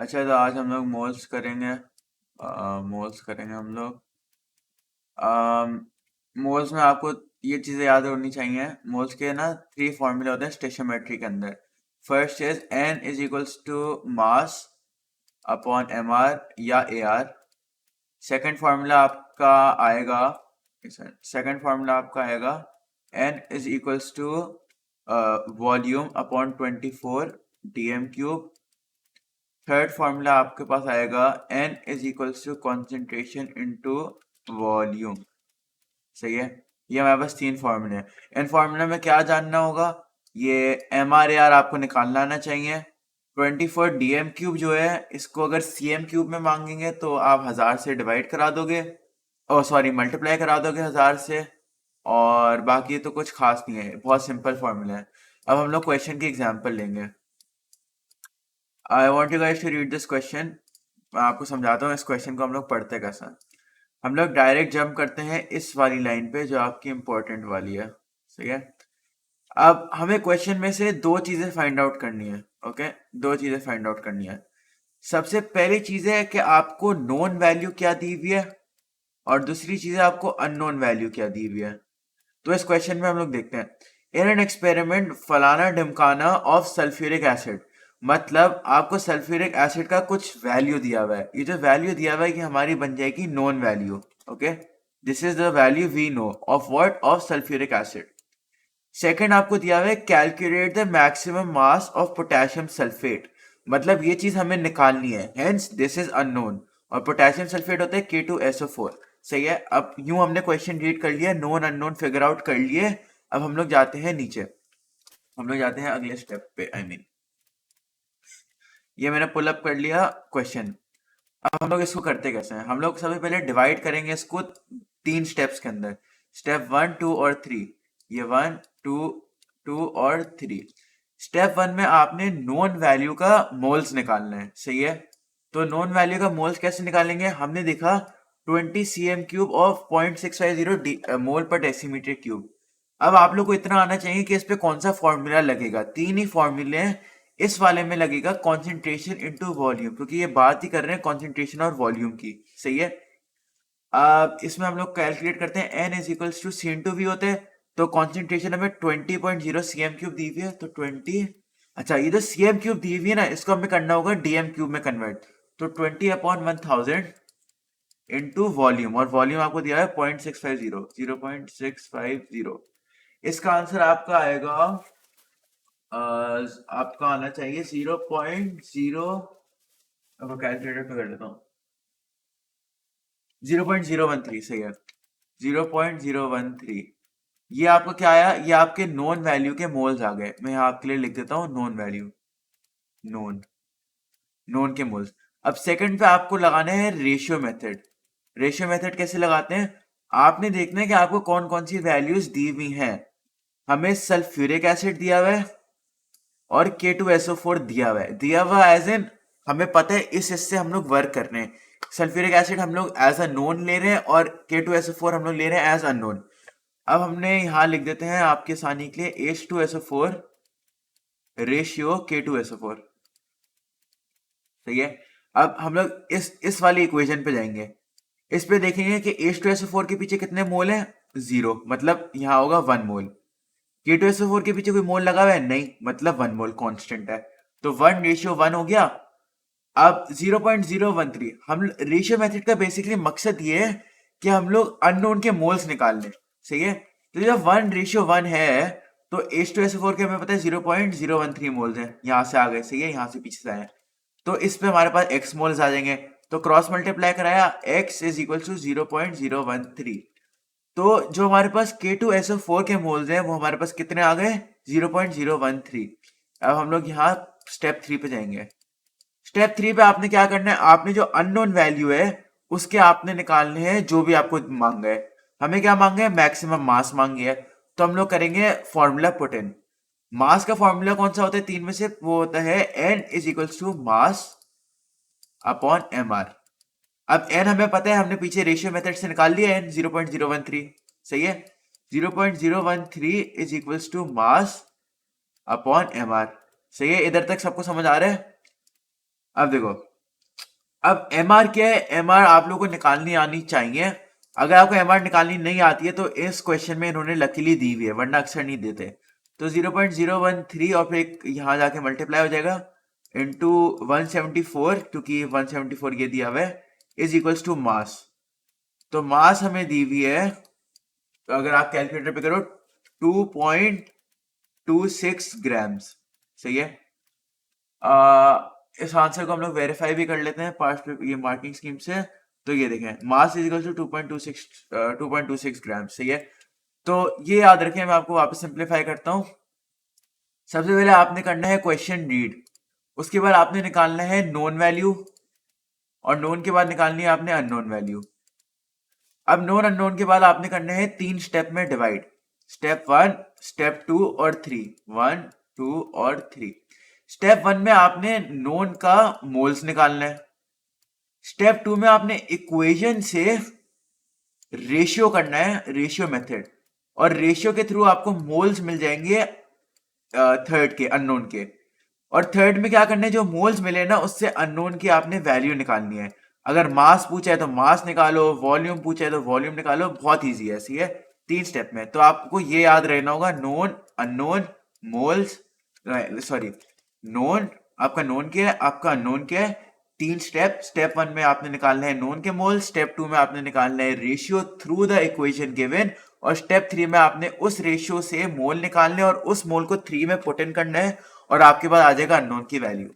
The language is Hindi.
अच्छा, तो आज हम लोग मोल्स करेंगे। मोल्स करेंगे हम लोग। मोल्स में आपको ये चीज़ें याद होनी चाहिए। मोल्स के ना 3 फॉर्मूले होते हैं स्टेशियोमेट्री के अंदर। First is n is equals to mass upon M R या ए आर। सेकेंड फार्मूला आपका आएगा n is equals to volume upon 24 D M cube. Third formula आपके पास आएगा n is equals to concentration into volume. सही है। ये हमारे पास 3 फार्मूले हैं। इन फार्मूले में क्या जानना होगा? ये एम आर ए आर आपको निकालना आना चाहिए। 24 डी एम क्यूब जो है, इसको अगर सी एम क्यूब में मांगेंगे तो आप 1000 से डिवाइड करा दोगे, ओ सॉरी मल्टीप्लाई करा दोगे 1000 से। और बाकी तो कुछ खास नहीं है, बहुत सिंपल फार्मूला है। अब हम लोग क्वेश्चन की एग्जांपल लेंगे। I want you guys to read this question. मैं आपको समझाता हूँ इस क्वेश्चन को हम लोग पढ़ते कैसा है। हम लोग डायरेक्ट जंप करते हैं इस वाली लाइन पे जो आपकी इंपॉर्टेंट वाली है। सही है। अब हमें क्वेश्चन में से 2 चीजें फाइंड आउट करनी है। ओके, 2 चीजें फाइंड आउट करनी है। सबसे पहली चीज है कि आपको नोन वैल्यू क्या दी हुई है, और दूसरी चीज है आपको अननोन वैल्यू क्या दी हुई है। तो इस क्वेश्चन में हम लोग देखते हैं, इन एन एक्सपेरिमेंट फलाना ढिमकाना ऑफ सल्फ्यूरिक एसिड। मतलब आपको सल्फ्यूरिक एसिड का कुछ वैल्यू दिया हुआ है। ये जो वैल्यू दिया हुआ है कि हमारी बन जाएगी known value. Okay, this is the value we know of what, of sulphuric acid. Second आपको दिया हुआ है calculate the maximum mass of potassium sulphate. मतलब ये चीज हमें निकालनी है, हेंस दिस इज अननोन। और पोटेशियम सल्फेट होता है K2SO4। सही है। अब यूं हमने क्वेश्चन रीड कर लिया, नोन अननोन फिगर आउट कर लिए। अब हम लोग जाते हैं नीचे, हम लोग जाते हैं अगले स्टेप पे। ये मैंने पुल अप कर लिया क्वेश्चन। अब हम लोग इसको करते कैसे हैं? हम लोग सबसे पहले डिवाइड करेंगे इसको 3 स्टेप्स के अंदर। स्टेप 1, 2 और 3। ये 1, 2, 2 और 3। स्टेप 1 में आपने नोन वैल्यू का मोल्स निकालना है। सही है। तो नोन वैल्यू का मोल्स कैसे निकालेंगे? हमने देखा 20 cm क्यूब ऑफ 0.650 मोल पर डेसीमीटर क्यूब। अब आप लोग को इतना आना चाहिए कि इस पे कौन सा फॉर्मूला लगेगा। 3 ही फॉर्मूले हैं। इस वाले में लगेगा कॉन्सेंट्रेशन इनटू वॉल्यूम, क्योंकि ये बात ही कर रहे हैं कॉन्सेंट्रेशन और वॉल्यूम की। सही है। अब इसमें हम लोग कैलकुलेट करते हैं, n is equals to C into V होते हैं। तो कॉन्सेंट्रेशन हमें 20.0 सी एम क्यूब दी हुई है, तो 20। अच्छा, ये जो सी एम क्यूब दी हुई है ना, इसको हमें करना होगा डी एम क्यूब में कन्वर्ट। तो 20/1000 इंटू वॉल्यूम, और वॉल्यूम आपको दिया है 0.650, 0.650। इसका आंसर आपका आएगा, आपका आना चाहिए 0.0। अब कैलकुलेटर पे कर लेता हूँ। 0.013। सही है। 0.013। ये आपका क्या आया? ये आपके नोन वैल्यू के मोल्स आ गए। मैं यहाँ आपके लिए लिख देता हूँ नोन वैल्यू, नोन, नोन के मोल्स। अब सेकंड पे आपको लगाना है रेशियो मेथड। रेशियो मेथड कैसे लगाते हैं? आपने देखना है कि आपको कौन कौन सी वैल्यूज दी हुई हैं। हमें सल्फ्यूरिक एसिड दिया हुआ है और K2SO4 दिया हुआ एज एन, हमें पता है इस इससे हम लोग वर्क कर रहे हैं। सल्फ्यूरिक एसिड हम लोग एज अ नोन ले रहे हैं और K2SO4 हम लोग ले रहे हैं एज अननोन। अब हमने यहां लिख देते हैं आपके आसानी के लिए H2SO4 रेशियो K2SO4। सही है। अब हम लोग इस वाली इक्वेशन पे जाएंगे। इस पे देखेंगे कि H2SO4 के पीछे कितने मोल हैं? 0, मतलब यहां होगा 1 मोल। K2SO4 के पीछे कोई मोल लगा हुआ है? नहीं, मतलब 1 मोल कांस्टेंट है। तो 1:1 हो गया। अब 0.013, हम रेशियो मेथड का बेसिकली मकसद ये है कि हम लोग अननोन के मोल्स निकाल लें। सही है। तो जब 1:1 है, तो H2SO4 के हमें पता है 0.013 मोल्स हैं। यहां से आ गए। सही है, यहां से पीछे से आए। तो इस पे हमारे पास x मोल्स आ जाएंगे। तो क्रॉस मल्टीप्लाई कराया, x इज इक्वल टू 0.013। तो जो हमारे पास K2SO4 के मोल्स हैं वो हमारे पास कितने आ गए? 0.013। अब हम लोग यहाँ स्टेप 3 पे जाएंगे। स्टेप 3 पे आपने क्या करना है? आपने जो अननोन वैल्यू है उसके आपने निकालने हैं जो भी आपको मांगा है। हमें क्या मांगा है? मैक्सिमम मास मांगी है। तो हम लोग करेंगे फॉर्मूला पुट इन। मास का फॉर्मूला कौन सा होता है 3 में से? वो होता है n is equals to mass upon M R. अब एन हमें पता है, हमने पीछे रेशियो मेथड से निकाल लिया एन 0.013। सही है। 0.013 is equals to mass upon M R. सही है। इधर तक सबको समझ आ रहा है? अब देखो, अब एम आर क्या है, एम आर आप लोगों को निकालनी आनी चाहिए। अगर आपको एम आर निकालनी नहीं आती है तो इस क्वेश्चन में इन्होंने लकीली दी हुई है, वरना अक्सर नहीं देते। तो 0.013 और फिर यहाँ जाके मल्टीप्लाई हो जाएगा इंटू 174, क्योंकि 174 ये दिया हुआ है, इज इक्वल्स टू मास। तो मास हमें दी हुई है, तो अगर आप कैलकुलेटर पे करो 2.26 ग्राम्स। सही है। इस आंसर को हम लोग वेरीफाई भी कर लेते हैं पास्ट ये मार्किंग स्कीम से। तो ये देखें, मास इज इक्वल टू 2.26 ग्राम। सही है। तो ये याद रखें, मैं आपको वापस सिंप्लीफाई करता हूँ। सबसे पहले आपने करना है क्वेश्चन रीड, उसके बाद आपने निकालना है नोन वैल्यू, और नोन के बाद निकालनी है आपने अननोन वैल्यू। अब नोन अननोन के बाद आपने करना है 3 स्टेप में डिवाइड, स्टेप 1, स्टेप 2 और 3, 1, 2 और 3। स्टेप 1 में आपने नोन का मोल्स निकालना है। स्टेप 2 में आपने इक्वेशन से रेशियो करना है, रेशियो मेथड, और रेशियो के थ्रू आपको मोल्स मिल जाएंगे थर्ड के, अननोन के। और थर्ड में क्या करना है, जो मोल्स मिले ना उससे अननोन की आपने वैल्यू निकालनी है। अगर मास पूछा है तो मास निकालो, वॉल्यूम पूछा है तो वॉल्यूम निकालो, बहुत इजी है। सही है। 3 स्टेप में। तो आपको ये याद रहना होगा, known, unknown, moles, sorry, known, आपका नोन क्या है, आपका अननोन क्या है। 3 स्टेप। स्टेप 1 में आपने निकालना है नोन के मोल, स्टेप 2 में आपने निकालना है ratio through the equation given, और स्टेप 3 में आपने उस रेशियो से मोल निकालने और उस मोल को 3 में पुट इन करना है, और आपके पास आ जाएगा अननोन की वैल्यू।